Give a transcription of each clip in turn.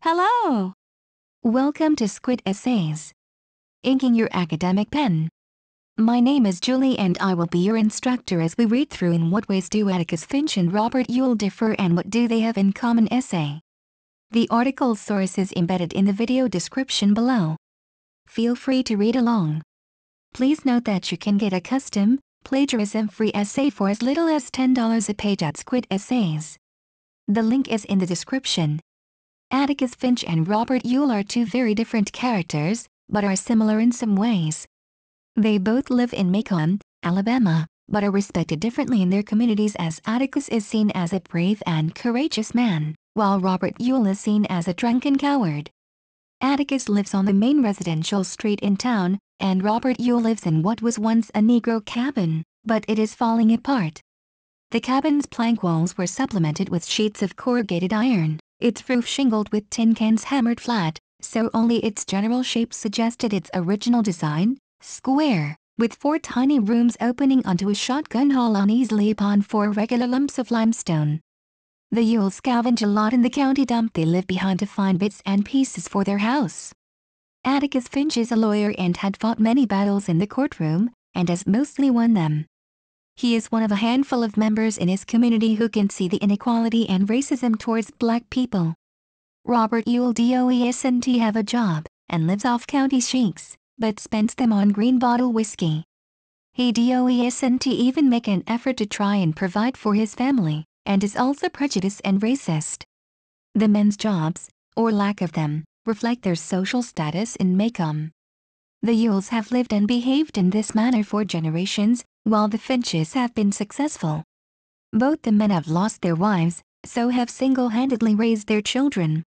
Hello! Welcome to Squid Essays. Inking your academic pen. My name is Julie and I will be your instructor as we read through In What Ways Do Atticus Finch and Robert Ewell Differ and What Do They Have in Common essay. The article source is embedded in the video description below. Feel free to read along. Please note that you can get a custom, plagiarism-free essay for as little as $10 a page at Squid Essays. The link is in the description. Atticus Finch and Robert Ewell are two very different characters, but are similar in some ways. They both live in Macon, Alabama, but are respected differently in their communities as Atticus is seen as a brave and courageous man, while Robert Ewell is seen as a drunken coward. Atticus lives on the main residential street in town, and Robert Ewell lives in what was once a Negro cabin, but it is falling apart. The cabin's plank walls were supplemented with sheets of corrugated iron, its roof shingled with tin cans hammered flat, so only its general shape suggested its original design, square, with 4 tiny rooms opening onto a shotgun hall uneasily upon 4 regular lumps of limestone. The Ewells scavenge a lot in the county dump they live behind to find bits and pieces for their house. Atticus Finch is a lawyer and had fought many battles in the courtroom, and has mostly won them. He is one of a handful of members in his community who can see the inequality and racism towards black people. Robert Ewell doesn't have a job, and lives off county sheiks, but spends them on green bottle whiskey. He doesn't even make an effort to try and provide for his family, and is also prejudiced and racist. The men's jobs, or lack of them, reflect their social status in Macon. The Ewells have lived and behaved in this manner for generations, while the Finches have been successful. Both the men have lost their wives, so have single-handedly raised their children.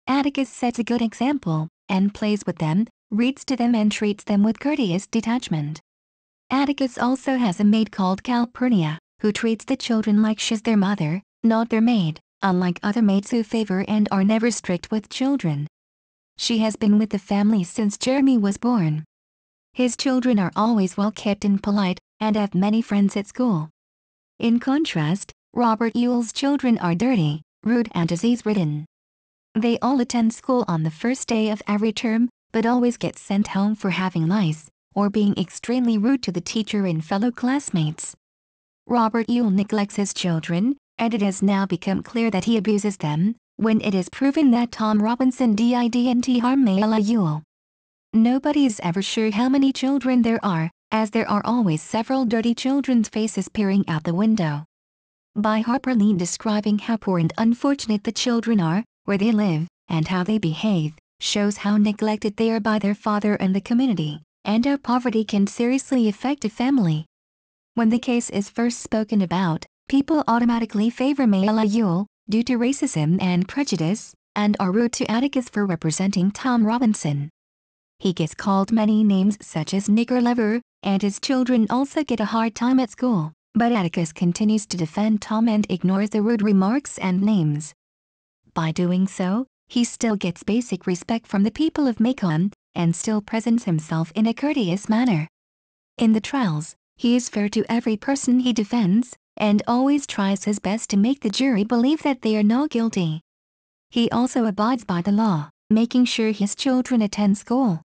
Atticus sets a good example, and plays with them, reads to them and treats them with courteous detachment. Atticus also has a maid called Calpurnia, who treats the children like she's their mother, not their maid, unlike other maids who favor and are never strict with children. She has been with the family since Jeremy was born. His children are always well kept and polite, and have many friends at school. In contrast, Robert Ewell's children are dirty, rude and disease-ridden. They all attend school on the first day of every term, but always get sent home for having lice, or being extremely rude to the teacher and fellow classmates. Robert Ewell neglects his children, and it has now become clear that he abuses them, when it is proven that Tom Robinson didn't harm Mayella Ewell. Nobody is ever sure how many children there are, as there are always several dirty children's faces peering out the window. By Harper Lee describing how poor and unfortunate the children are, where they live, and how they behave, shows how neglected they are by their father and the community, and how poverty can seriously affect a family. When the case is first spoken about, people automatically favor Mayella Ewell, due to racism and prejudice, and are rude to Atticus for representing Tom Robinson. He gets called many names such as nigger lover, and his children also get a hard time at school, but Atticus continues to defend Tom and ignores the rude remarks and names. By doing so, he still gets basic respect from the people of Macon, and still presents himself in a courteous manner. In the trials, he is fair to every person he defends, and always tries his best to make the jury believe that they are not guilty. He also abides by the law, making sure his children attend school.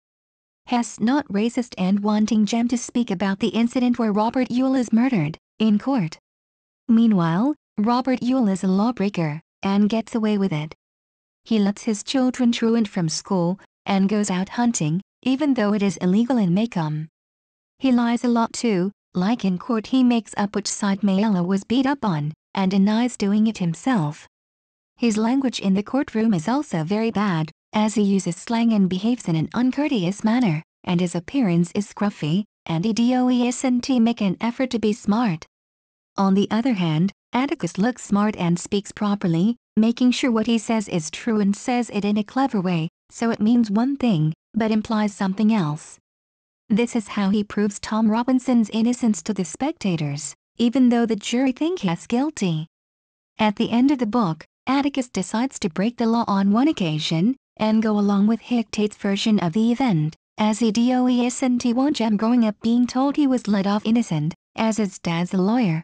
He's not racist and wanting Jem to speak about the incident where Robert Ewell is murdered, in court. Meanwhile, Robert Ewell is a lawbreaker, and gets away with it. He lets his children truant from school, and goes out hunting, even though it is illegal in Macon. He lies a lot too, like in court he makes up which side Mayella was beat up on, and denies doing it himself. His language in the courtroom is also very bad, as he uses slang and behaves in an uncourteous manner, and his appearance is scruffy, and he doesn't make an effort to be smart. On the other hand, Atticus looks smart and speaks properly, making sure what he says is true and says it in a clever way, so it means one thing, but implies something else. This is how he proves Tom Robinson's innocence to the spectators, even though the jury think he's guilty. At the end of the book, Atticus decides to break the law on one occasion, and go along with Hictate's version of the event, as he doesn't want Jem growing up being told he was let off innocent, as his dad's a lawyer.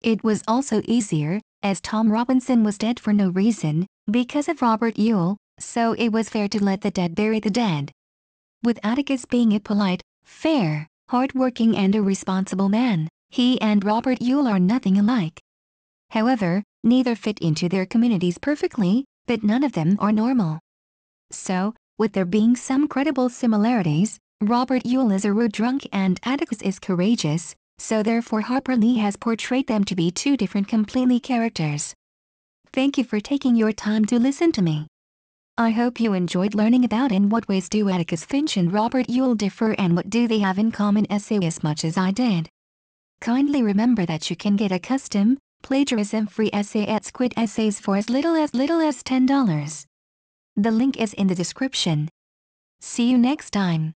It was also easier, as Tom Robinson was dead for no reason, because of Robert Ewell, So it was fair to let the dead bury the dead. With Atticus being a polite, fair, hard-working and a responsible man, he and Robert Yule are nothing alike. However, neither fit into their communities perfectly, but none of them are normal. So, with there being some credible similarities, Robert Yule is a rude drunk and Atticus is courageous, so therefore Harper Lee has portrayed them to be two different completely characters. Thank you for taking your time to listen to me. I hope you enjoyed learning about in what ways do Atticus Finch and Robert Yule differ and what do they have in common essay as much as I did. Kindly remember that you can get a custom, plagiarism-free essay at Squid Essays for as little as $10. The link is in the description. See you next time.